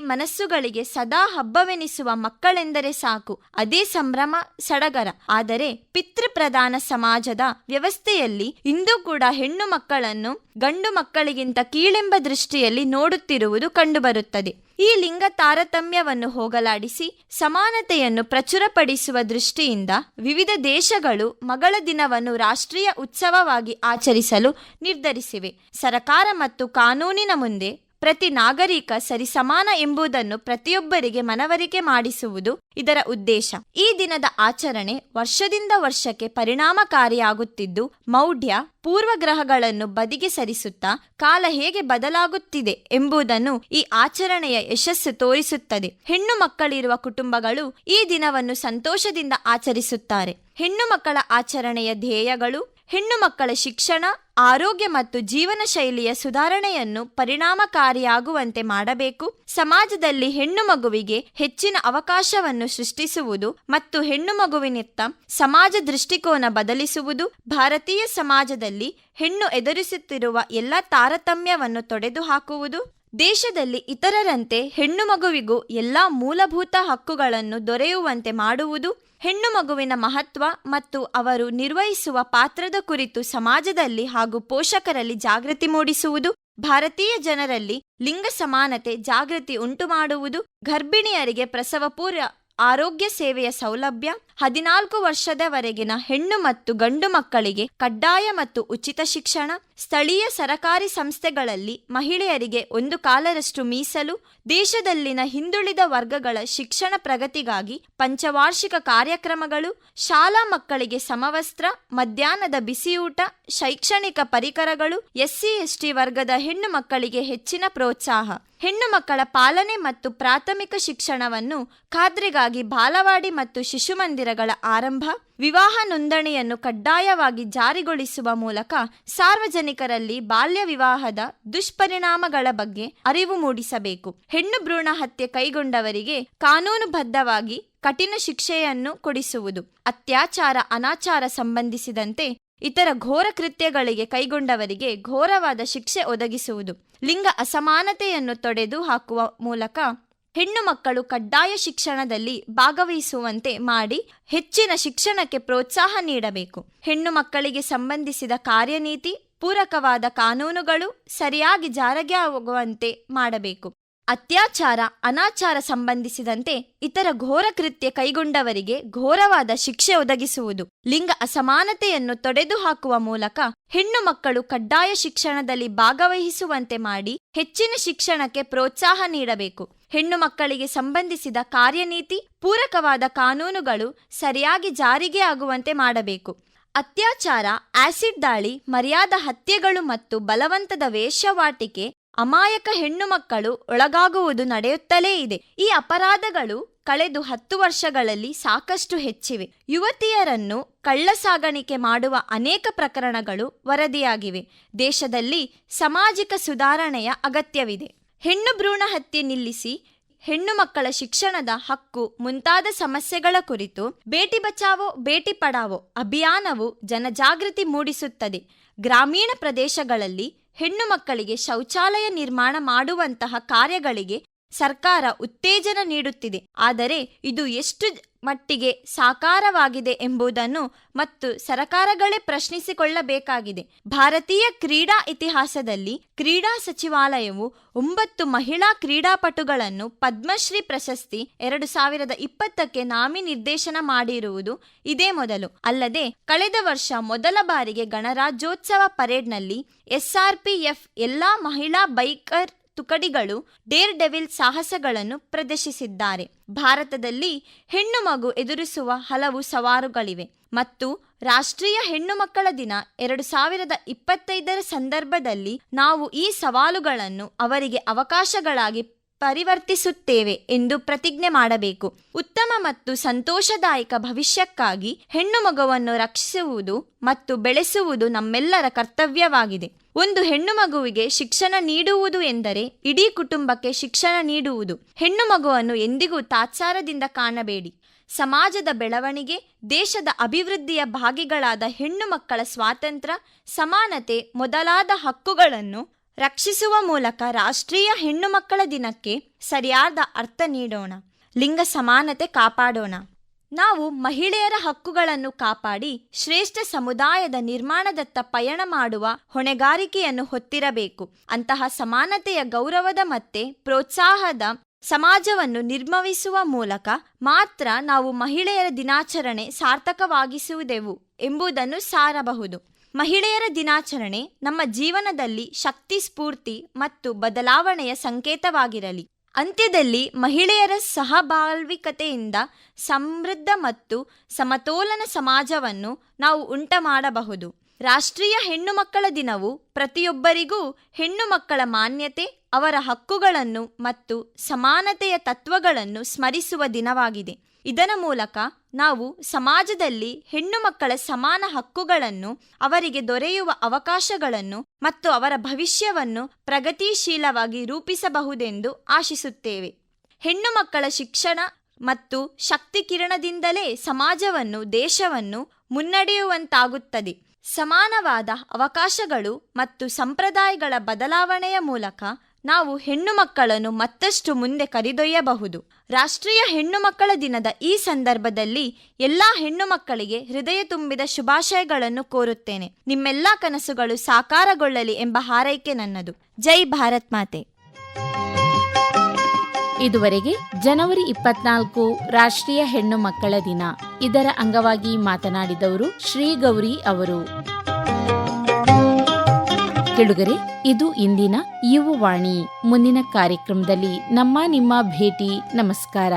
ಮನಸ್ಸುಗಳಿಗೆ ಸದಾ ಹಬ್ಬವೆನಿಸುವ ಮಕ್ಕಳೆಂದರೆ ಸಾಕು, ಅದೇ ಸಂಭ್ರಮ, ಸಡಗರ. ಆದರೆ ಪಿತೃಪ್ರಧಾನ ಸಮಾಜದ ವ್ಯವಸ್ಥೆಯಲ್ಲಿ ಇಂದು ಕೂಡ ಹೆಣ್ಣು ಮಕ್ಕಳನ್ನು ಗಂಡು ಮಕ್ಕಳಿಗಿಂತ ಕೀಳೆಂಬ ದೃಷ್ಟಿಯಲ್ಲಿ ನೋಡುತ್ತಿರುವುದು ಕಂಡುಬರುತ್ತದೆ. ಈ ಲಿಂಗ ತಾರತಮ್ಯವನ್ನು ಹೋಗಲಾಡಿಸಿ ಸಮಾನತೆಯನ್ನು ಪ್ರಚುರಪಡಿಸುವ ದೃಷ್ಟಿಯಿಂದ ವಿವಿಧ ದೇಶಗಳು ಮಗಳ ದಿನವನ್ನು ರಾಷ್ಟ್ರೀಯ ಉತ್ಸವವಾಗಿ ಆಚರಿಸಲು ನಿರ್ಧರಿಸಿವೆ. ಸರಕಾರ ಮತ್ತು ಕಾನೂನಿನ ಮುಂದೆ ಪ್ರತಿ ನಾಗರಿಕ ಸರಿಸಮಾನ ಎಂಬುದನ್ನು ಪ್ರತಿಯೊಬ್ಬರಿಗೆ ಮನವರಿಕೆ ಮಾಡಿಸುವುದು ಇದರ ಉದ್ದೇಶ. ಈ ದಿನದ ಆಚರಣೆ ವರ್ಷದಿಂದ ವರ್ಷಕ್ಕೆ ಪರಿಣಾಮಕಾರಿಯಾಗುತ್ತಿದ್ದು, ಮೌಢ್ಯ, ಪೂರ್ವಗ್ರಹಗಳನ್ನು ಬದಿಗೆ ಸರಿಸುತ್ತಾ ಕಾಲ ಹೇಗೆ ಬದಲಾಗುತ್ತಿದೆ ಎಂಬುದನ್ನು ಈ ಆಚರಣೆಯ ಯಶಸ್ಸು ತೋರಿಸುತ್ತದೆ. ಹೆಣ್ಣು ಮಕ್ಕಳಿರುವ ಕುಟುಂಬಗಳು ಈ ದಿನವನ್ನು ಸಂತೋಷದಿಂದ ಆಚರಿಸುತ್ತಾರೆ. ಹೆಣ್ಣು ಮಕ್ಕಳ ಆಚರಣೆಯ ಧ್ಯೇಯಗಳು: ಹೆಣ್ಣು ಮಕ್ಕಳ ಶಿಕ್ಷಣ, ಆರೋಗ್ಯ ಮತ್ತು ಜೀವನ ಶೈಲಿಯ ಸುಧಾರಣೆಯನ್ನು ಪರಿಣಾಮಕಾರಿಯಾಗುವಂತೆ ಮಾಡಬೇಕು. ಸಮಾಜದಲ್ಲಿ ಹೆಣ್ಣು ಮಗುವಿಗೆ ಹೆಚ್ಚಿನ ಅವಕಾಶವನ್ನು ಸೃಷ್ಟಿಸುವುದು ಮತ್ತು ಹೆಣ್ಣು ಮಗುವಿನತ್ತ ಸಮಾಜ ದೃಷ್ಟಿಕೋನ ಬದಲಿಸುವುದು. ಭಾರತೀಯ ಸಮಾಜದಲ್ಲಿ ಹೆಣ್ಣು ಎದುರಿಸುತ್ತಿರುವ ಎಲ್ಲ ತಾರತಮ್ಯವನ್ನು ತೊಡೆದುಹಾಕುವುದು. ದೇಶದಲ್ಲಿ ಇತರರಂತೆ ಹೆಣ್ಣು ಮಗುವಿಗೂ ಎಲ್ಲ ಮೂಲಭೂತ ಹಕ್ಕುಗಳನ್ನು ದೊರೆಯುವಂತೆ ಮಾಡುವುದು. ಹೆಣ್ಣು ಮಗುವಿನ ಮಹತ್ವ ಮತ್ತು ಅವರು ನಿರ್ವಹಿಸುವ ಪಾತ್ರದ ಕುರಿತು ಸಮಾಜದಲ್ಲಿ ಹಾಗೂ ಪೋಷಕರಲ್ಲಿ ಜಾಗೃತಿ ಮೂಡಿಸುವುದು. ಭಾರತೀಯ ಜನರಲ್ಲಿ ಲಿಂಗ ಸಮಾನತೆ ಜಾಗೃತಿ ಉಂಟುಮಾಡುವುದು. ಗರ್ಭಿಣಿಯರಿಗೆ ಪ್ರಸವಪೂರ್ವ ಆರೋಗ್ಯ ಸೇವೆಯ ಸೌಲಭ್ಯ. 14 ವರ್ಷದವರೆಗಿನ ಹೆಣ್ಣು ಮತ್ತು ಗಂಡು ಮಕ್ಕಳಿಗೆ ಕಡ್ಡಾಯ ಮತ್ತು ಉಚಿತ ಶಿಕ್ಷಣ. ಸ್ಥಳೀಯ ಸರಕಾರಿ ಸಂಸ್ಥೆಗಳಲ್ಲಿ ಮಹಿಳೆಯರಿಗೆ 1 ಕಾಲರಷ್ಟು ಮೀಸಲು. ದೇಶದಲ್ಲಿನ ಹಿಂದುಳಿದ ವರ್ಗಗಳ ಶಿಕ್ಷಣ ಪ್ರಗತಿಗಾಗಿ ಪಂಚವಾರ್ಷಿಕ ಕಾರ್ಯಕ್ರಮಗಳು. ಶಾಲಾ ಮಕ್ಕಳಿಗೆ ಸಮವಸ್ತ್ರ, ಮಧ್ಯಾಹ್ನದ ಬಿಸಿಯೂಟ, ಶೈಕ್ಷಣಿಕ ಪರಿಕರಗಳು. SC/ST ವರ್ಗದ ಹೆಣ್ಣು ಮಕ್ಕಳಿಗೆ ಹೆಚ್ಚಿನ ಪ್ರೋತ್ಸಾಹ. ಹೆಣ್ಣು ಮಕ್ಕಳ ಪಾಲನೆ ಮತ್ತು ಪ್ರಾಥಮಿಕ ಶಿಕ್ಷಣವನ್ನು ಖಾತ್ರಿಗಾಗಿ ಬಾಲವಾಡಿ ಮತ್ತು ಶಿಶುಮಂದಿರಗಳ ಆರಂಭ. ವಿವಾಹ ನೋಂದಣಿಯನ್ನು ಕಡ್ಡಾಯವಾಗಿ ಜಾರಿಗೊಳಿಸುವ ಮೂಲಕ ಸಾರ್ವಜನಿಕರಲ್ಲಿ ಬಾಲ್ಯ ವಿವಾಹದ ದುಷ್ಪರಿಣಾಮಗಳ ಬಗ್ಗೆ ಅರಿವು ಮೂಡಿಸಬೇಕು. ಹೆಣ್ಣು ಭ್ರೂಣ ಹತ್ಯೆ ಕೈಗೊಂಡವರಿಗೆ ಕಾನೂನುಬದ್ಧವಾಗಿ ಕಠಿಣ ಶಿಕ್ಷೆಯನ್ನು ಕೊಡಿಸುವುದು. ಅತ್ಯಾಚಾರ, ಅನಾಚಾರ ಸಂಬಂಧಿಸಿದಂತೆ ಇತರ ಘೋರ ಕೃತ್ಯಗಳಿಗೆ ಕೈಗೊಂಡವರಿಗೆ ಘೋರವಾದ ಶಿಕ್ಷೆ ಒದಗಿಸುವುದು. ಲಿಂಗ ಅಸಮಾನತೆಯನ್ನು ತೊಡೆದು ಹಾಕುವ ಮೂಲಕ ಹೆಣ್ಣು ಮಕ್ಕಳು ಕಡ್ಡಾಯ ಶಿಕ್ಷಣದಲ್ಲಿ ಭಾಗವಹಿಸುವಂತೆ ಮಾಡಿ ಹೆಚ್ಚಿನ ಶಿಕ್ಷಣಕ್ಕೆ ಪ್ರೋತ್ಸಾಹ ನೀಡಬೇಕು. ಹೆಣ್ಣು ಮಕ್ಕಳಿಗೆ ಸಂಬಂಧಿಸಿದ ಕಾರ್ಯನೀತಿ, ಪೂರಕವಾದ ಕಾನೂನುಗಳು ಸರಿಯಾಗಿ ಜಾರಿಗೆ ಆಗುವಂತೆ ಮಾಡಬೇಕು. ಅತ್ಯಾಚಾರ, ಅನಾಚಾರ ಸಂಬಂಧಿಸಿದಂತೆ ಇತರ ಘೋರ ಕೃತ್ಯ ಕೈಗೊಂಡವರಿಗೆ ಘೋರವಾದ ಶಿಕ್ಷೆ ಒದಗಿಸುವುದು. ಲಿಂಗ ಅಸಮಾನತೆಯನ್ನು ತೊಡೆದುಹಾಕುವ ಮೂಲಕ ಹೆಣ್ಣು ಮಕ್ಕಳು ಕಡ್ಡಾಯ ಶಿಕ್ಷಣದಲ್ಲಿ ಭಾಗವಹಿಸುವಂತೆ ಮಾಡಿ ಹೆಚ್ಚಿನ ಶಿಕ್ಷಣಕ್ಕೆ ಪ್ರೋತ್ಸಾಹ ನೀಡಬೇಕು. ಹೆಣ್ಣು ಮಕ್ಕಳಿಗೆ ಸಂಬಂಧಿಸಿದ ಕಾರ್ಯನೀತಿ, ಪೂರಕವಾದ ಕಾನೂನುಗಳು ಸರಿಯಾಗಿ ಜಾರಿಗೆ ಆಗುವಂತೆ ಮಾಡಬೇಕು. ಅತ್ಯಾಚಾರ, ಆಸಿಡ್ ದಾಳಿ, ಮರ್ಯಾದಾ ಹತ್ಯೆಗಳು ಮತ್ತು ಬಲವಂತದ ವೇಶ್ಯಾವಾಟಿಕೆ, ಅಮಾಯಕ ಹೆಣ್ಣು ಮಕ್ಕಳು ಒಳಗಾಗುವುದು ನಡೆಯುತ್ತಲೇ ಇದೆ. ಈ ಅಪರಾಧಗಳು ಕಳೆದ 10 ವರ್ಷಗಳಲ್ಲಿ ಸಾಕಷ್ಟು ಹೆಚ್ಚಿವೆ. ಯುವತಿಯರನ್ನು ಕಳ್ಳಸಾಗಾಣಿಕೆ ಮಾಡುವ ಅನೇಕ ಪ್ರಕರಣಗಳು ವರದಿಯಾಗಿವೆ. ದೇಶದಲ್ಲಿ ಸಾಮಾಜಿಕ ಸುಧಾರಣೆಯ ಅಗತ್ಯವಿದೆ. ಹೆಣ್ಣು ಭ್ರೂಣ ಹತ್ಯೆ ನಿಲ್ಲಿಸಿ ಹೆಣ್ಣು ಮಕ್ಕಳ ಶಿಕ್ಷಣದ ಹಕ್ಕು ಮುಂತಾದ ಸಮಸ್ಯೆಗಳ ಕುರಿತು ಬೇಟಿ ಬಚಾವೋ ಬೇಟಿ ಪಡಾವೋ ಅಭಿಯಾನವು ಜನಜಾಗೃತಿ ಮೂಡಿಸುತ್ತದೆ. ಗ್ರಾಮೀಣ ಪ್ರದೇಶಗಳಲ್ಲಿ ಹೆಣ್ಣು ಮಕ್ಕಳಿಗೆ ಶೌಚಾಲಯ ನಿರ್ಮಾಣ ಮಾಡುವಂತಹ ಕಾರ್ಯಗಳಿಗೆ ಸರ್ಕಾರ ಉತ್ತೇಜನ ನೀಡುತ್ತಿದೆ. ಆದರೆ ಇದು ಎಷ್ಟು ಮಟ್ಟಿಗೆ ಸಾಕಾರವಾಗಿದೆ ಎಂಬುದನ್ನು ಮತ್ತು ಸರ್ಕಾರಗಳೇ ಪ್ರಶ್ನಿಸಿಕೊಳ್ಳಬೇಕಾಗಿದೆ. ಭಾರತೀಯ ಕ್ರೀಡಾ ಇತಿಹಾಸದಲ್ಲಿ ಕ್ರೀಡಾ ಸಚಿವಾಲಯವು 9 ಮಹಿಳಾ ಕ್ರೀಡಾಪಟುಗಳನ್ನು ಪದ್ಮಶ್ರೀ ಪ್ರಶಸ್ತಿ 2020ಕ್ಕೆ ನಾಮನಿರ್ದೇಶನ ಮಾಡಿರುವುದು ಇದೇ ಮೊದಲು. ಅಲ್ಲದೆ ಕಳೆದ ವರ್ಷ ಮೊದಲ ಬಾರಿಗೆ ಗಣರಾಜ್ಯೋತ್ಸವ ಪರೇಡ್ನಲ್ಲಿ SRPF ಎಲ್ಲಾ ಮಹಿಳಾ ಬೈಕರ್ ತುಕಡಿಗಳು ಡೇರ್ ಡೆವಿಲ್ ಸಾಹಸಗಳನ್ನು ಪ್ರದರ್ಶಿಸಿದ್ದಾರೆ. ಭಾರತದಲ್ಲಿ ಹೆಣ್ಣು ಮಗು ಎದುರಿಸುವ ಹಲವು ಸವಾಲುಗಳಿವೆ ಮತ್ತು ರಾಷ್ಟ್ರೀಯ ಹೆಣ್ಣು ಮಕ್ಕಳ ದಿನ 2025 ಸಂದರ್ಭದಲ್ಲಿ ನಾವು ಈ ಸವಾಲುಗಳನ್ನು ಅವರಿಗೆ ಅವಕಾಶಗಳಾಗಿ ಪರಿವರ್ತಿಸುತ್ತೇವೆ ಎಂದು ಪ್ರತಿಜ್ಞೆ ಮಾಡಬೇಕು. ಉತ್ತಮ ಮತ್ತು ಸಂತೋಷದಾಯಕ ಭವಿಷ್ಯಕ್ಕಾಗಿ ಹೆಣ್ಣು ಮಗುವನ್ನು ರಕ್ಷಿಸುವುದು ಮತ್ತು ಬೆಳೆಸುವುದು ನಮ್ಮೆಲ್ಲರ ಕರ್ತವ್ಯವಾಗಿದೆ. ಒಂದು ಹೆಣ್ಣು ಮಗುವಿಗೆ ಶಿಕ್ಷಣ ನೀಡುವುದು ಎಂದರೆ ಇಡೀ ಕುಟುಂಬಕ್ಕೆ ಶಿಕ್ಷಣ ನೀಡುವುದು. ಹೆಣ್ಣು ಮಗುವನ್ನು ಎಂದಿಗೂ ತಾತ್ಸಾರದಿಂದ ಕಾಣಬೇಡಿ. ಸಮಾಜದ ಬೆಳವಣಿಗೆ, ದೇಶದ ಅಭಿವೃದ್ಧಿಯ ಭಾಗಿಗಳಾದ ಹೆಣ್ಣು ಮಕ್ಕಳ ಸ್ವಾತಂತ್ರ್ಯ, ಸಮಾನತೆ ಮೊದಲಾದ ಹಕ್ಕುಗಳನ್ನು ರಕ್ಷಿಸುವ ಮೂಲಕ ರಾಷ್ಟ್ರೀಯ ಹೆಣ್ಣು ಮಕ್ಕಳ ದಿನಕ್ಕೆ ಸರಿಯಾದ ಅರ್ಥ ನೀಡೋಣ. ಲಿಂಗ ಸಮಾನತೆ ಕಾಪಾಡೋಣ. ನಾವು ಮಹಿಳೆಯರ ಹಕ್ಕುಗಳನ್ನು ಕಾಪಾಡಿ ಶ್ರೇಷ್ಠ ಸಮುದಾಯದ ನಿರ್ಮಾಣದತ್ತ ಪಯಣ ಮಾಡುವ ಹೊಣೆಗಾರಿಕೆಯನ್ನು ಹೊತ್ತಿರಬೇಕು. ಅಂತಹ ಸಮಾನತೆಯ ಗೌರವದ ಮತ್ತೆ ಪ್ರೋತ್ಸಾಹದ ಸಮಾಜವನ್ನು ನಿರ್ಮಿಸುವ ಮೂಲಕ ಮಾತ್ರ ನಾವು ಮಹಿಳೆಯರ ದಿನಾಚರಣೆ ಸಾರ್ಥಕವಾಗಿಸುವುದೆವು ಎಂಬುದನ್ನು ಸಾರಬಹುದು. ಮಹಿಳೆಯರ ದಿನಾಚರಣೆ ನಮ್ಮ ಜೀವನದಲ್ಲಿ ಶಕ್ತಿ, ಸ್ಫೂರ್ತಿ ಮತ್ತು ಬದಲಾವಣೆಯ ಸಂಕೇತವಾಗಿರಲಿ. ಅಂತ್ಯದಲ್ಲಿ ಮಹಿಳೆಯರ ಸಹಬಾಳ್ವಿಕತೆಯಿಂದ ಸಮೃದ್ಧ ಮತ್ತು ಸಮತೋಲನ ಸಮಾಜವನ್ನು ನಾವು ಉಂಟುಮಾಡಬಹುದು. ರಾಷ್ಟ್ರೀಯ ಹೆಣ್ಣು ಮಕ್ಕಳ ದಿನವು ಪ್ರತಿಯೊಬ್ಬರಿಗೂ ಹೆಣ್ಣು ಮಕ್ಕಳ ಮಾನ್ಯತೆ, ಅವರ ಹಕ್ಕುಗಳನ್ನು ಮತ್ತು ಸಮಾನತೆಯ ತತ್ವಗಳನ್ನು ಸ್ಮರಿಸುವ ದಿನವಾಗಿದೆ. ಇದರ ಮೂಲಕ ನಾವು ಸಮಾಜದಲ್ಲಿ ಹೆಣ್ಣು ಮಕ್ಕಳ ಸಮಾನ ಹಕ್ಕುಗಳನ್ನು, ಅವರಿಗೆ ದೊರೆಯುವ ಅವಕಾಶಗಳನ್ನು ಮತ್ತು ಅವರ ಭವಿಷ್ಯವನ್ನು ಪ್ರಗತಿಶೀಲವಾಗಿ ರೂಪಿಸಬಹುದೆಂದು ಆಶಿಸುತ್ತೇವೆ. ಹೆಣ್ಣು ಮಕ್ಕಳ ಶಿಕ್ಷಣ ಮತ್ತು ಶಕ್ತಿ ಕಿರಣದಿಂದಲೇ ಸಮಾಜವನ್ನು, ದೇಶವನ್ನು ಮುನ್ನಡೆಯುವಂತಾಗುತ್ತದೆ. ಸಮಾನವಾದ ಅವಕಾಶಗಳು ಮತ್ತು ಸಂಪ್ರದಾಯಗಳ ಬದಲಾವಣೆಯ ಮೂಲಕ ನಾವು ಹೆಣ್ಣು ಮಕ್ಕಳನ್ನು ಮತ್ತಷ್ಟು ಮುಂದೆ ಕರೆದೊಯ್ಯಬಹುದು. ರಾಷ್ಟ್ರೀಯ ಹೆಣ್ಣು ಮಕ್ಕಳ ದಿನದ ಈ ಸಂದರ್ಭದಲ್ಲಿ ಎಲ್ಲ ಹೆಣ್ಣು ಮಕ್ಕಳಿಗೆ ಹೃದಯ ತುಂಬಿದ ಶುಭಾಶಯಗಳನ್ನು ಕೋರುತ್ತೇನೆ. ನಿಮ್ಮೆಲ್ಲ ಕನಸುಗಳು ಸಾಕಾರಗೊಳ್ಳಲಿ ಎಂಬ ಹಾರೈಕೆ ನನ್ನದು. ಜೈ ಭಾರತ್ ಮಾತೆ. ಇದುವರೆಗೆ ಜನವರಿ 24 ರಾಷ್ಟ್ರೀಯ ಹೆಣ್ಣು ಮಕ್ಕಳ ದಿನ, ಇದರ ಅಂಗವಾಗಿ ಮಾತನಾಡಿದವರು ಶ್ರೀ ಗೌರಿ ಅವರು. ಕೆಳುಗರೆ, ಇದು ಇಂದಿನ ಯುವವಾಣಿ. ಮುಂದಿನ ಕಾರ್ಯಕ್ರಮದಲ್ಲಿ ನಿಮ್ಮ ಭೇಟಿ. ನಮಸ್ಕಾರ.